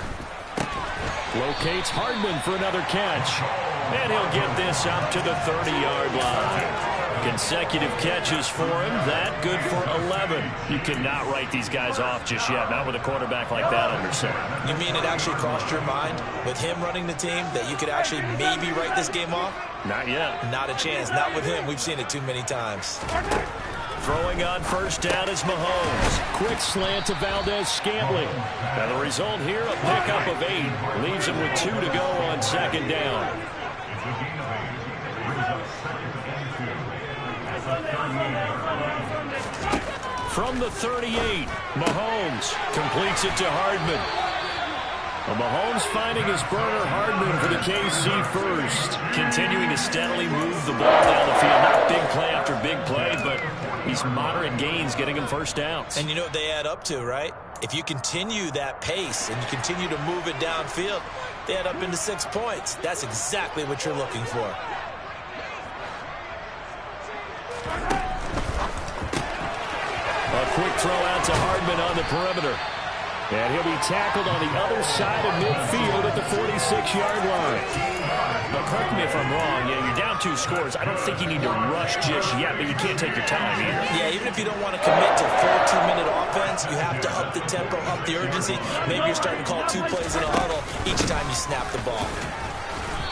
Speaker 6: Locates Hardman for another catch. And he'll get this up to the 30-yard line. Consecutive catches for him. That good for 11. You cannot write these guys off just yet. Not with a quarterback like that under center.
Speaker 7: You mean it actually crossed your mind with him running the team that you could actually maybe write this game off?
Speaker 6: Not yet.
Speaker 7: Not a chance. Not with him. We've seen it too many times.
Speaker 6: Throwing on 1st down is Mahomes. Quick slant to Valdez-Scantling. Now the result here, a pickup of 8. Leaves him with 2 to go on 2nd down. From the 38, Mahomes completes it to Hardman. Well, Mahomes finding his burner, Hardman for the KC first. Continuing to steadily move the ball down the field. Not big play after big play, but these moderate gains getting him 1st downs.
Speaker 7: And you know what they add up to, right? If you continue that pace and you continue to move it downfield, they add up into 6 points. That's exactly what you're looking for.
Speaker 6: A quick throw out to Hardman on the perimeter. And he'll be tackled on the other side of midfield at the 46-yard line. Now, correct me if I'm wrong. Yeah, you're down 2 scores. I don't think you need to rush just yet, but you can't take your time either.
Speaker 7: Yeah, even if you don't want to commit to full 2-minute offense, you have to up the tempo, up the urgency. Maybe you're starting to call 2 plays in a huddle each time you snap the ball.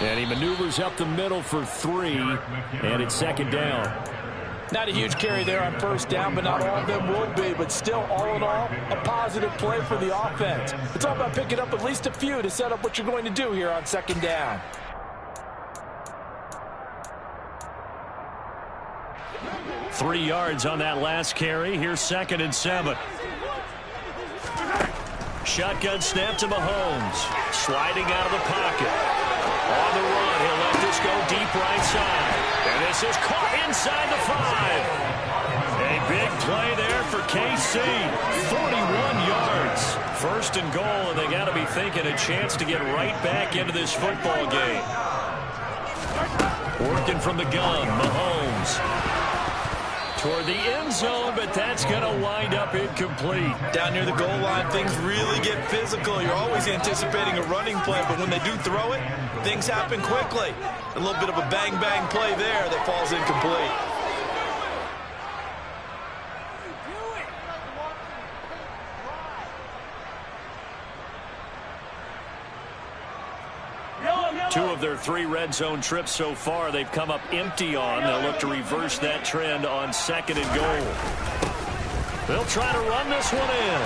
Speaker 6: And he maneuvers up the middle for 3, and it's 2nd down.
Speaker 7: Not a huge carry there on first down, but not all of them will be. But still, all in all, a positive play for the offense. It's all about picking up at least a few to set up what you're going to do here on second down.
Speaker 6: Three yards on that last carry. Here's 2nd and 7. Shotgun snap to Mahomes. Sliding out of the pocket. On the run, he'll let this go deep right side. And this is caught inside the 5. A big play there for KC. 41 yards. 1st and goal, and they got to be thinking a chance to get right back into this football game. Working from the gun, Mahomes. Toward the end zone, but that's going to wind up incomplete.
Speaker 7: Down near the goal line, things really get physical. You're always anticipating a running play, but when they do throw it, things happen quickly. A little bit of a bang-bang play there that falls incomplete.
Speaker 6: Two of their 3 red zone trips so far they've come up empty on. They'll look to reverse that trend on 2nd and goal. They'll try to run this one in.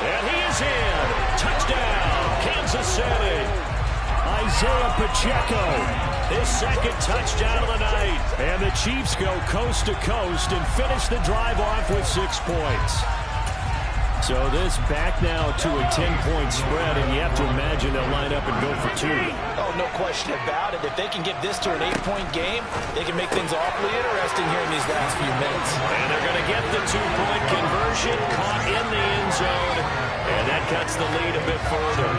Speaker 6: And he is in. Touchdown, Kansas City. Isaiah Pacheco, his 2nd touchdown of the night. And the Chiefs go coast to coast and finish the drive off with 6 points. So this back now to a 10-point spread, and you have to imagine they'll line up and go for 2.
Speaker 7: Oh, no question about it. If they can get this to an 8-point game, they can make things awfully interesting here in these last few minutes.
Speaker 6: And they're going to get the 2-point conversion, caught in the end zone, and that cuts the lead a bit further.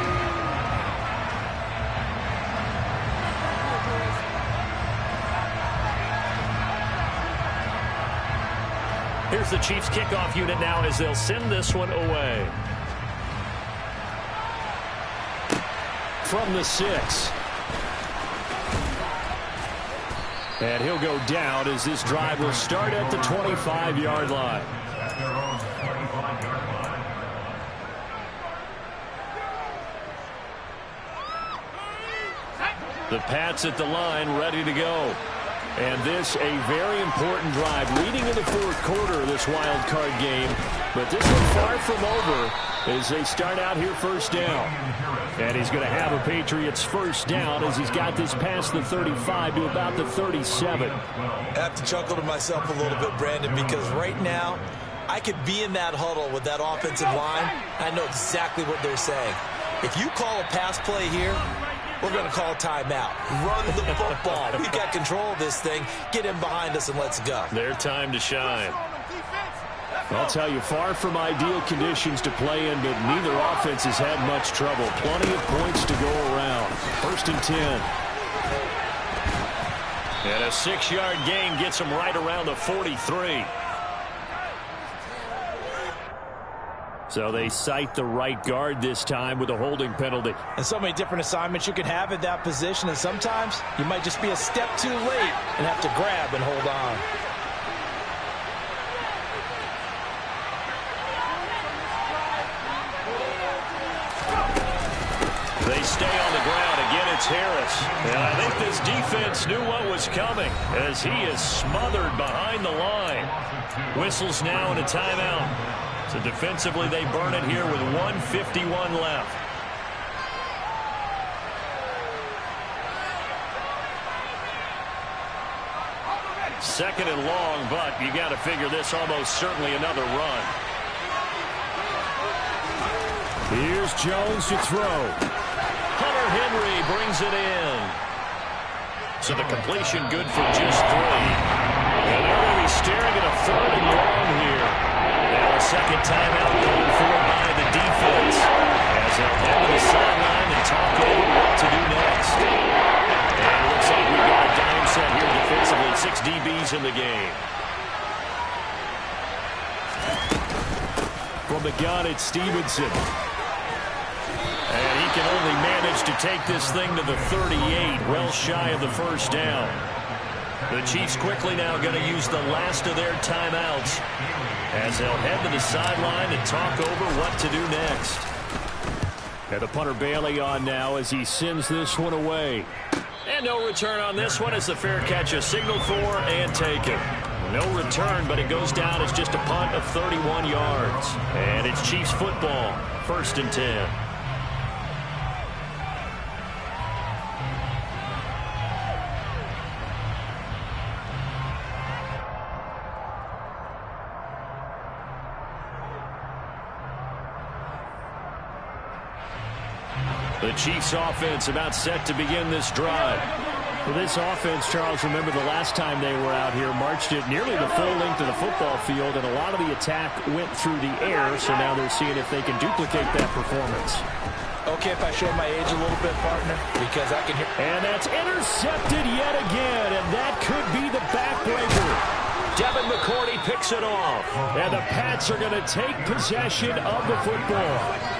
Speaker 6: Here's the Chiefs kickoff unit now as they'll send this one away. From the 6. And he'll go down as this drive will start at the 25-yard line. The Pats at the line, ready to go. And this a very important drive leading into 4th quarter of this wild card game. But this one far from over as they start out here 1st down. And he's going to have a Patriots 1st down as he's got this past the 35 to about the 37.
Speaker 7: I have to chuckle to myself a little bit, Brandon, because right now I could be in that huddle with that offensive line. I know exactly what they're saying. If you call a pass play here, we're going to call a timeout. Run the football. We've got control of this thing. Get in behind us and let's go.
Speaker 6: Their time to shine. I'll tell you, far from ideal conditions to play in, but neither offense has had much trouble. Plenty of points to go around. 1st and 10. And a 6-yard gain gets them right around the 43. So they cite the right guard this time with a holding penalty.
Speaker 7: And so many different assignments you can have at that position, and sometimes you might just be a step too late and have to grab and hold on.
Speaker 6: They stay on the ground. Again, it's Harris. And I think this defense knew what was coming as he is smothered behind the line. Whistles now and a timeout. So defensively, they burn it here with 1:51 left. Second and long, but you got to figure this almost certainly another run. Here's Jones to throw. Hunter Henry brings it in. So the completion good for just 3. And they're going to be staring at a 3rd and long here. Now a second timeout called for by the defense as they'll head to the sideline and talk over what to do next. And it looks like we've got a dime set here defensively. 6 DBs in the game. From the gun, it's Stevenson. And he can only manage to take this thing to the 38, well shy of the 1st down. The Chiefs quickly now going to use the last of their timeouts as they'll head to the sideline and talk over what to do next. And the punter Bailey on now as he sends this one away. And no return on this one as the fair catch is signaled for and taken. No return, but it goes down as just a punt of 31 yards. And it's Chiefs football, 1st and 10. The Chiefs offense about set to begin this drive.
Speaker 10: For this offense, Charles, remember the last time they were out here, marched it nearly the full length of the football field, and a lot of the attack went through the air, so now they're seeing if they can duplicate that performance.
Speaker 7: Okay, if I show my age a little bit, partner, because I can hear.
Speaker 6: And that's intercepted yet again, and that could be the backbreaker. Devin McCourty picks it off, and the Pats are going to take possession of the football.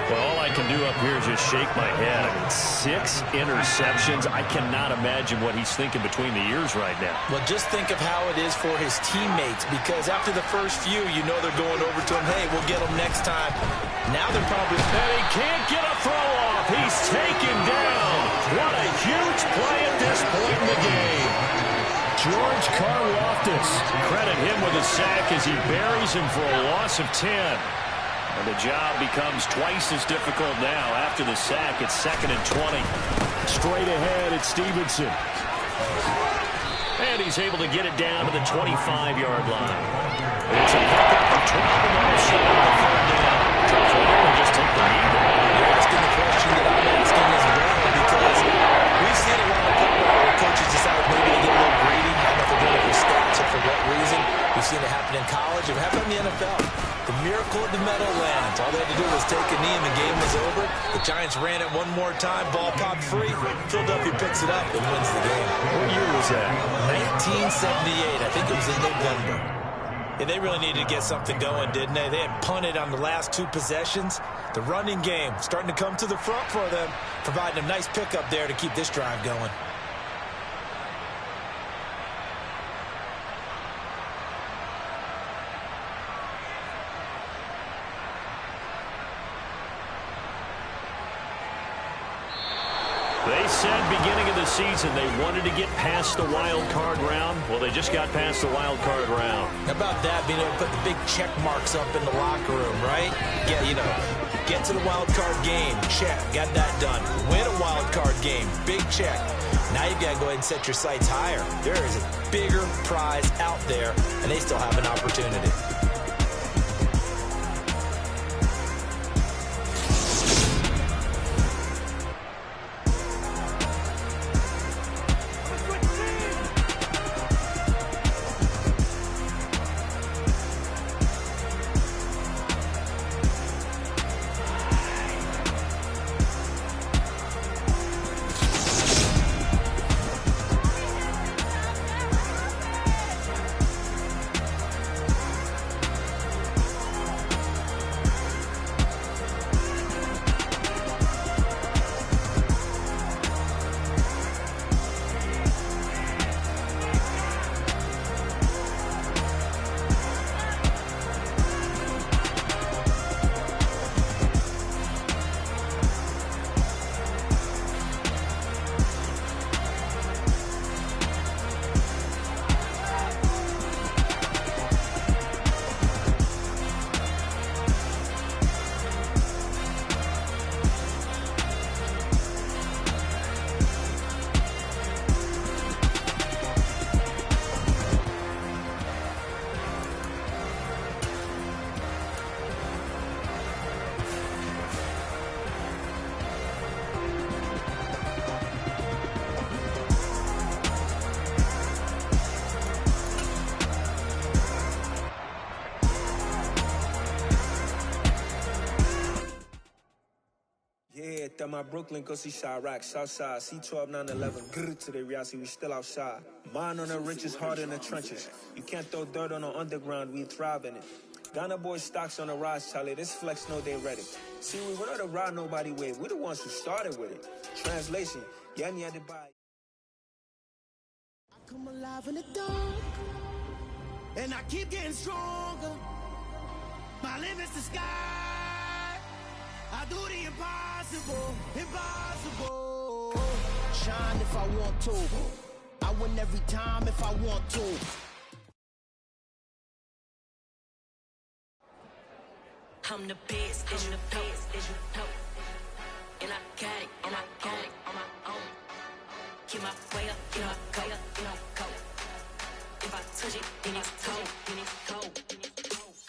Speaker 6: Well, all I can do up here is just shake my head. I mean, 6 interceptions. I cannot imagine what he's thinking between the ears right now.
Speaker 7: Well, just think of how it is for his teammates, because after the first few, you know they're going over to him, hey, we'll get him next time. Now they're probably...
Speaker 6: And he can't get a throw off. He's taken down. What a huge play at this point in the game. George Karlaftis, credit him with a sack as he buries him for a loss of 10. And the job becomes twice as difficult now after the sack. It's 2nd and 20. Straight ahead, it's Stevenson. And he's able to get it down to the 25-yard line. It's a pickup of 12 and also the 3rd down. Charles, why don't we just take the lead there?
Speaker 7: You're asking the question that I'm asking as well, because we've seen a lot of football where coaches decide maybe to get a little greedy. I don't know if they're doing it for stats or for what reason. We've seen it happen in college. It happened in the NFL. The miracle of the Meadowlands. All they had to do was take a knee and the game was over. The Giants ran it one more time. Ball popped free. Philadelphia picks it up and wins the game.
Speaker 6: What year was that?
Speaker 7: 1978. I think it was in November. Yeah, they really needed to get something going, didn't they? They had punted on the last 2 possessions. The running game starting to come to the front for them, providing a nice pickup there to keep this drive going.
Speaker 6: They said beginning of the season they wanted to get past the wild card round. Well, they just got past the wild card round.
Speaker 7: How about that, being able to put the big check marks up in the locker room, right? Yeah, you know, get to the wild card game, check, got that done. Win a wild card game, big check. Now you've got to go ahead and set your sights higher. There is a bigger prize out there, and they still have an opportunity.
Speaker 11: At my Brooklyn, go see Chirac, Southside, C12, 911, grrr to the reality, we still outside. Mine on the riches, hard in the trenches. You can't throw dirt on the underground, we thrive in it. Ghana boys stocks on the rise, Charlie, this flex know they ready. See, we're not the ride nobody with, we're the ones who started with it. Translation, yeah, me had to buy.
Speaker 12: I come alive in the dark, and I keep getting stronger. My limit's the sky. I do the impossible, impossible. Shine if I want to. I win every time if I want to.
Speaker 13: I'm the best, I'm the best, and I got it, and I got it on my own. Get my way up, get my go, get my go. If I touch it, then it's cold, then it's cold.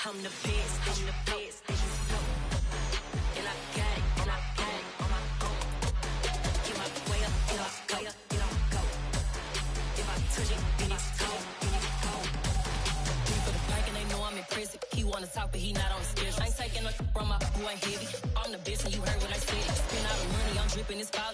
Speaker 13: I'm the best, I'm the best, and I got it, and I got it on my own. Get my way up, get my go, get my go. If I touch it, then it's cold, then it's cold. For the bank and they know I'm in prison. He wanna talk, but he not on the schedule. I ain't taking no from my boy heavy. I'm the best and you heard what I said. Spend all the money, I'm dripping, it's falling.